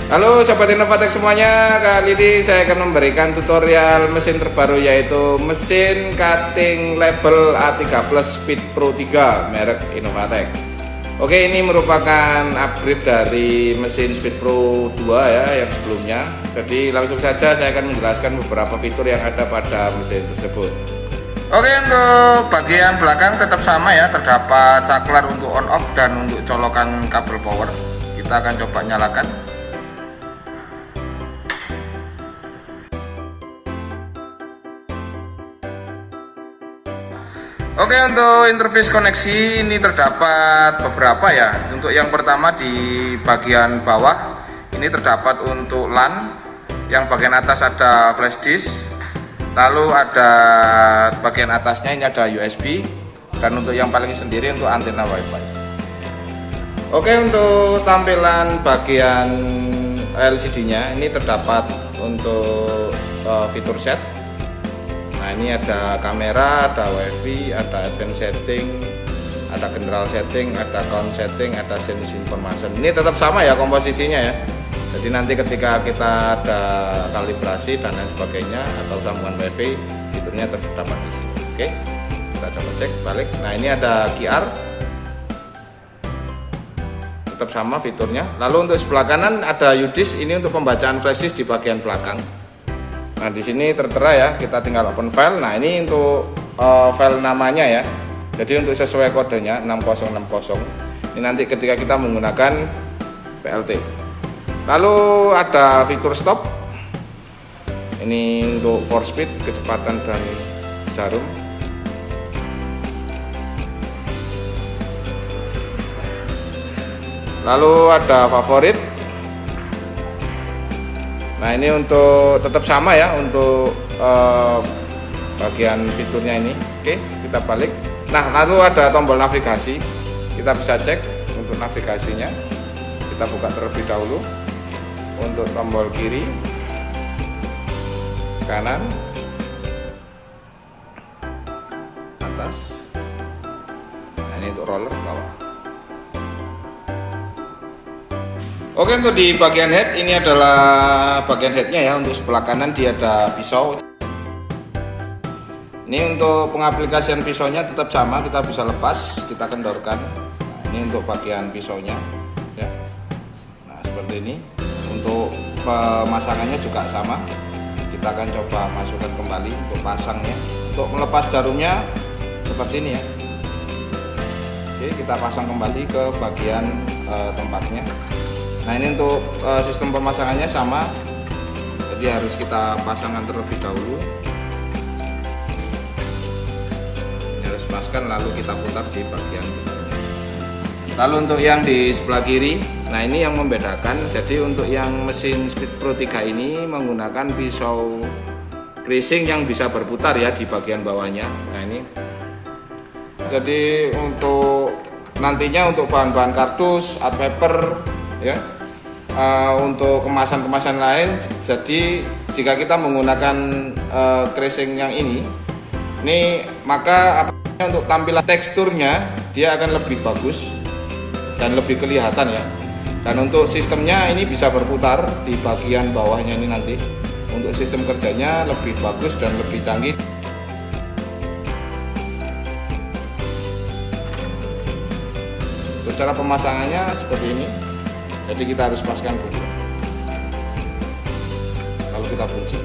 Halo Sobat Innovatek semuanya, kali ini saya akan memberikan tutorial mesin terbaru yaitu mesin cutting label A3 Plus Speed Pro 3 merek Innovatek. Oke, ini merupakan upgrade dari mesin Speed Pro 2 ya yang sebelumnya. Jadi langsung saja saya akan menjelaskan beberapa fitur yang ada pada mesin tersebut. Oke, untuk bagian belakang tetap sama ya, terdapat saklar untuk on off dan untuk colokan kabel power. Kita akan coba nyalakan. Oke, untuk interface koneksi ini terdapat beberapa ya. Untuk yang pertama di bagian bawah ini terdapat untuk LAN, yang bagian atas ada flash disk, lalu ada bagian atasnya ini ada USB, dan untuk yang paling sendiri untuk antena WiFi. Oke, untuk tampilan bagian LCD-nya ini terdapat untuk fitur set. Nah, ini ada kamera, ada wifi, ada advanced setting, ada general setting, ada count setting, ada sense information. Ini tetap sama ya komposisinya ya. Jadi nanti ketika kita ada kalibrasi dan lain sebagainya atau sambungan wifi, fiturnya terdapat di sini. Oke, kita coba cek balik. Nah, ini ada QR, tetap sama fiturnya. Lalu untuk sebelah kanan ada UDIS, ini untuk pembacaan flash disk di bagian belakang. Nah, di sini tertera ya, kita tinggal open file. Nah, ini untuk file namanya ya. Jadi untuk sesuai kodenya 6060. Ini nanti ketika kita menggunakan PLT. Lalu ada fitur stop. Ini untuk 4 speed, kecepatan dan jarum. Lalu ada favorit. Nah, ini untuk tetap sama ya untuk bagian fiturnya ini. Oke, kita balik. Nah, lalu ada tombol navigasi. Kita bisa cek untuk navigasinya. Kita buka terlebih dahulu. Untuk tombol kiri, kanan, atas. Nah, ini untuk roller bawah. Oke, untuk di bagian head ini adalah bagian headnya ya. Untuk sebelah kanan dia ada pisau. Ini untuk pengaplikasian pisaunya tetap sama, kita bisa lepas, kita kendorkan. Nah, ini untuk bagian pisaunya ya. Nah, seperti ini. Untuk pemasangannya juga sama. Kita akan coba masukkan kembali untuk pasangnya. Untuk melepas jarumnya seperti ini ya. Oke, kita pasang kembali ke bagian tempatnya. Nah, ini untuk sistem pemasangannya sama, jadi harus kita pasangkan terlebih dahulu. Ini harus paskan, lalu kita putar di bagian putarnya. Lalu untuk yang di sebelah kiri, nah ini yang membedakan. Jadi untuk yang mesin Speed Pro 3 ini menggunakan pisau creasing yang bisa berputar ya di bagian bawahnya. Nah, ini. Jadi untuk nantinya untuk bahan-bahan kardus, art paper ya. Untuk kemasan-kemasan lain, jadi jika kita menggunakan creasing yang ini maka untuk tampilan teksturnya dia akan lebih bagus dan lebih kelihatan ya. Dan untuk sistemnya ini bisa berputar di bagian bawahnya ini nanti. Untuk sistem kerjanya lebih bagus dan lebih canggih. Untuk cara pemasangannya seperti ini. Jadi kita harus paskan dulu, lalu kita kunci.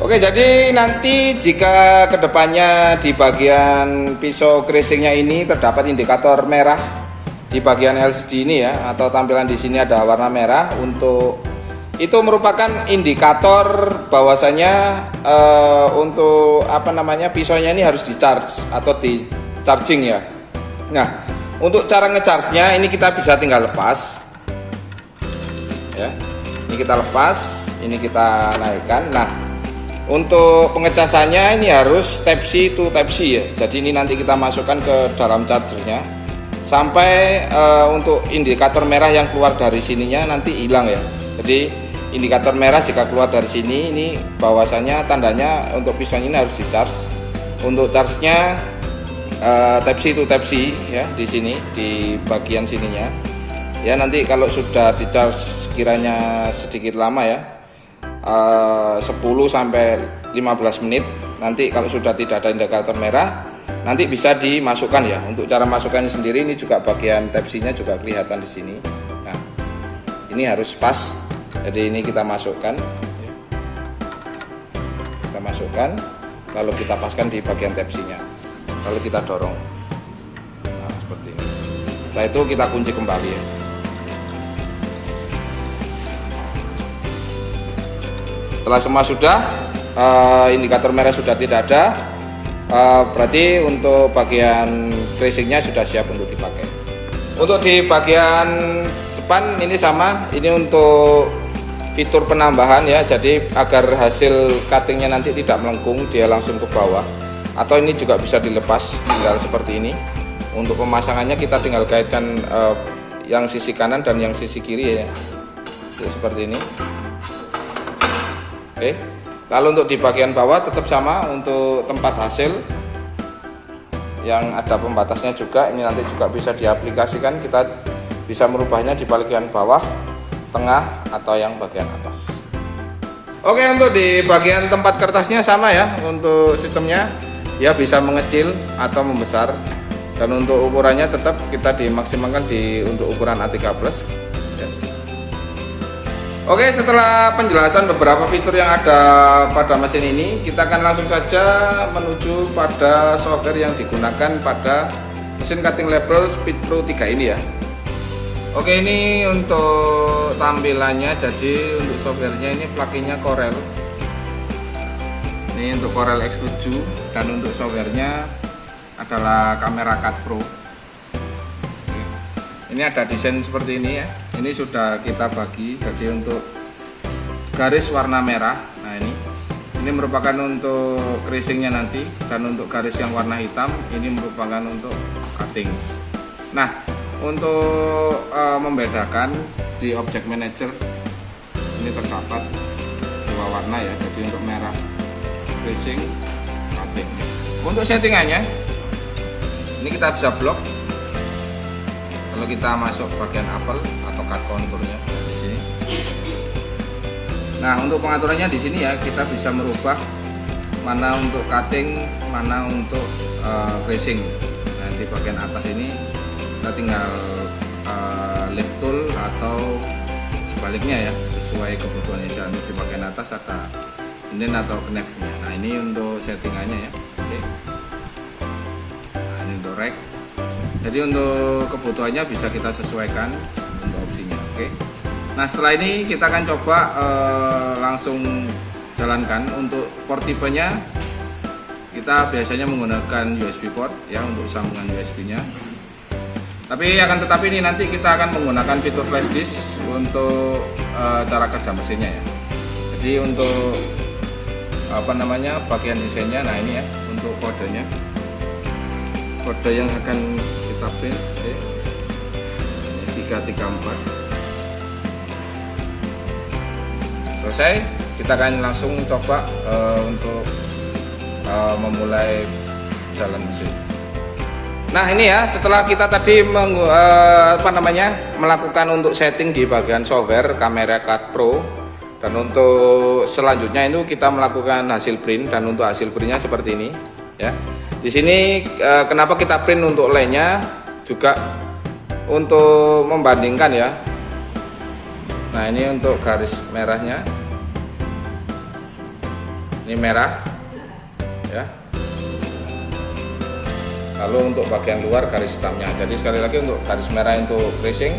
Oke, jadi nanti jika kedepannya di bagian pisau creasingnya ini terdapat indikator merah di bagian LCD ini ya, atau tampilan di sini ada warna merah, untuk itu merupakan indikator bahwasanya untuk pisaunya ini harus di charge atau di charging ya. Nah, untuk cara ngecharge-nya ini kita bisa tinggal lepas ya. Ini kita lepas, ini kita naikkan. Nah, untuk pengecasannya ini harus Type C to Type C ya. Jadi ini nanti kita masukkan ke dalam chargernya sampai untuk indikator merah yang keluar dari sininya nanti hilang ya. Jadi indikator merah jika keluar dari sini ini bahwasanya tandanya untuk pisau ini harus di charge. Untuk charge-nya Type-C to Type-C ya, di sini di bagian sininya. Ya nanti kalau sudah di charge kiranya sedikit lama ya, 10 sampai 15 menit. Nanti kalau sudah tidak ada indikator merah, nanti bisa dimasukkan ya. Untuk cara masukkannya sendiri, ini juga bagian Type-C-nya juga kelihatan di sini. Nah, ini harus pas. Jadi ini kita masukkan. Kita masukkan, lalu kita paskan di bagian Type-C-nya. Lalu kita dorong. Nah, seperti ini. Setelah itu kita kunci kembali ya. Setelah semua sudah, indikator merah sudah tidak ada, berarti untuk bagian casingnya sudah siap untuk dipakai. Untuk di bagian depan ini sama, ini untuk fitur penambahan ya, jadi agar hasil cuttingnya nanti tidak melengkung, dia langsung ke bawah. Atau ini juga bisa dilepas, tinggal seperti ini. Untuk pemasangannya kita tinggal kaitkan yang sisi kanan dan yang sisi kiri ya, seperti ini. Oke. Lalu untuk di bagian bawah tetap sama, untuk tempat hasil yang ada pembatasnya juga, ini nanti juga bisa diaplikasikan, kita bisa merubahnya di bagian bawah, tengah, atau yang bagian atas. Oke, untuk di bagian tempat kertasnya sama ya, untuk sistemnya ya bisa mengecil atau membesar, dan untuk ukurannya tetap kita dimaksimalkan untuk ukuran A3 plus ya. Oke, setelah penjelasan beberapa fitur yang ada pada mesin ini, kita akan langsung saja menuju pada software yang digunakan pada mesin cutting label Speed Pro 3 ini ya. Oke, ini untuk tampilannya, jadi untuk softwarenya ini pluginnya Corel. Ini untuk Corel X7, dan untuk softwarenya adalah Camera Cut Pro. Ini ada desain seperti ini ya. Ini sudah kita bagi, jadi untuk garis warna merah. Nah ini merupakan untuk creasingnya nanti, dan untuk garis yang warna hitam ini merupakan untuk cutting. Nah, untuk membedakan di Object Manager ini terdapat dua warna ya, jadi untuk merah creasing, cutting. Untuk settingannya ini kita bisa blok. Kalau kita masuk bagian apel atau cut contournya di sini. Nah, untuk pengaturannya di sini ya, kita bisa merubah mana untuk cutting, mana untuk creasing. Nah, di bagian atas ini kita tinggal lift tool atau sebaliknya ya, sesuai kebutuhannya. Jangan di bagian atas ada indent atau knife-nya. Nah, ini untuk settingannya ya. Oke. Nah, ini untuk rack. Jadi untuk kebutuhannya bisa kita sesuaikan untuk opsinya. Oke. Nah, setelah ini kita akan coba langsung jalankan. Untuk port tipenya kita biasanya menggunakan USB port ya, untuk sambungan USB-nya. Tetapi ini nanti kita akan menggunakan fitur flash disk untuk cara kerja mesinnya ya. Jadi untuk bagian desainnya, nah ini ya, untuk kodenya, kode yang akan kita print, oke. 334. Selesai, kita akan langsung coba untuk memulai jalan mesin. Nah, ini ya, setelah kita tadi melakukan untuk setting di bagian software Camera Cut Pro, dan untuk selanjutnya itu kita melakukan hasil print, dan untuk hasil printnya seperti ini ya. Di sini kenapa kita print untuk line-nya juga untuk membandingkan ya. Nah, ini untuk garis merahnya, ini merah ya. Lalu untuk bagian luar garis hitamnya. Jadi sekali lagi, untuk garis merah untuk creasing,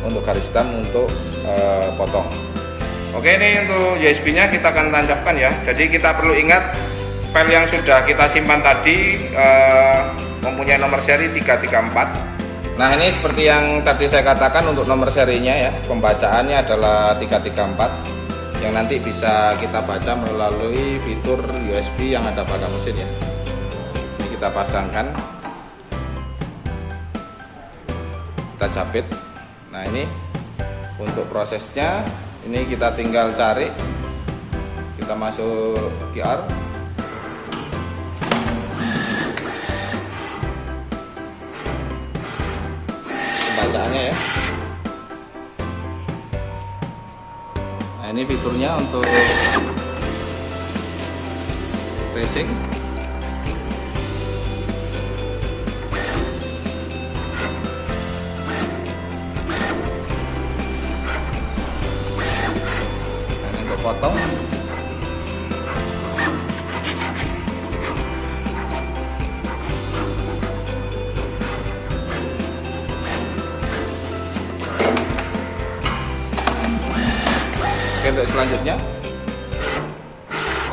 untuk garis hitam untuk potong. Oke, ini untuk USB-nya kita akan tancapkan ya. Jadi kita perlu ingat file yang sudah kita simpan tadi mempunyai nomor seri 334. Nah, ini seperti yang tadi saya katakan, untuk nomor serinya ya, pembacaannya adalah 334, yang nanti bisa kita baca melalui fitur USB yang ada pada mesin ya. Ini kita pasangkan, kita capit. Nah, ini untuk prosesnya, ini kita tinggal cari, kita masuk QR. bacaannya ya. Nah, ini fiturnya untuk racing. Nah, ini untuk potong. Oke, untuk selanjutnya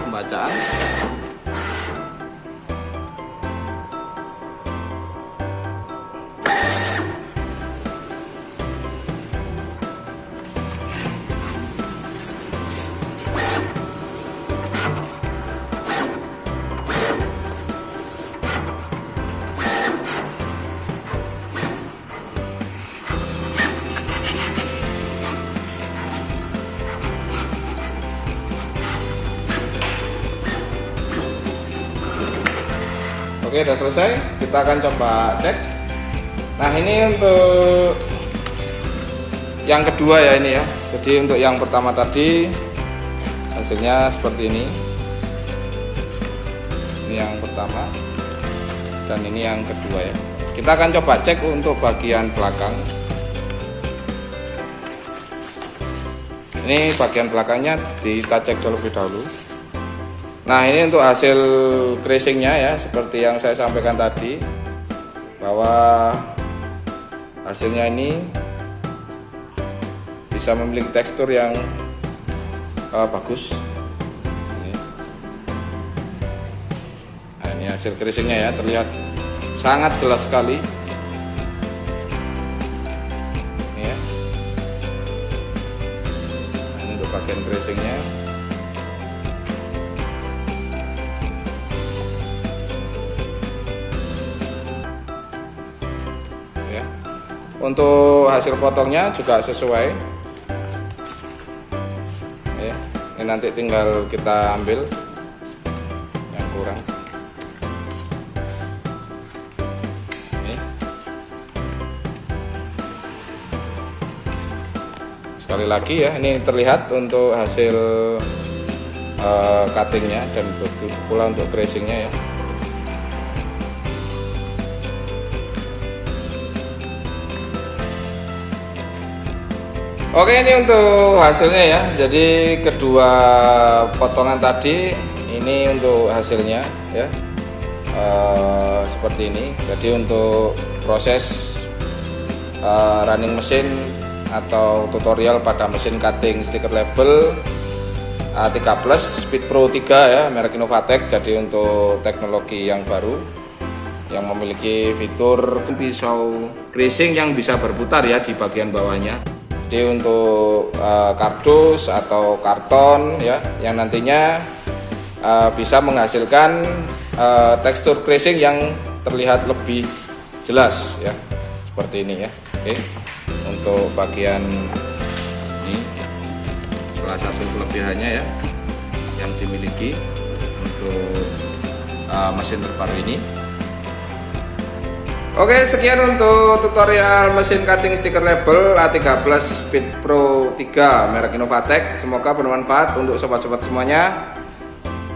pembacaan. Oke, udah selesai. Kita akan coba cek. Nah, ini untuk yang kedua ya ini ya. Jadi untuk yang pertama tadi hasilnya seperti ini. Ini yang pertama dan ini yang kedua ya. Kita akan coba cek untuk bagian belakang. Ini bagian belakangnya kita cek terlebih dahulu. Nah, ini untuk hasil crushingnya ya, seperti yang saya sampaikan tadi, bahwa hasilnya ini bisa memiliki tekstur yang bagus. Nah, ini hasil crushingnya ya, terlihat sangat jelas sekali. Ini ya. Nah, ini untuk bagian crushingnya. Untuk hasil potongnya juga sesuai ya, ini nanti tinggal kita ambil yang kurang ini. Sekali lagi ya, ini terlihat untuk hasil cuttingnya dan begitu pula untuk crushingnya ya. Oke, ini untuk hasilnya ya. Jadi kedua potongan tadi ini untuk hasilnya ya, seperti ini. Jadi untuk proses running mesin atau tutorial pada mesin cutting stiker label A3 Plus Speed Pro 3 ya, merek Innovatec. Jadi untuk teknologi yang baru yang memiliki fitur pisau crushing yang bisa berputar ya di bagian bawahnya. Jadi untuk kardus atau karton ya, yang nantinya bisa menghasilkan tekstur crushing yang terlihat lebih jelas ya, seperti ini ya. Oke, untuk bagian ini salah satu kelebihannya ya yang dimiliki untuk mesin terbaru ini. Oke, sekian untuk tutorial mesin cutting stiker label A3 Plus Speed Pro 3 merek Innovatec. Semoga bermanfaat untuk sobat-sobat semuanya.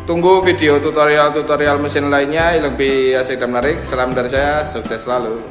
Tunggu video tutorial mesin lainnya yang lebih asik dan menarik. Salam dari saya, sukses selalu.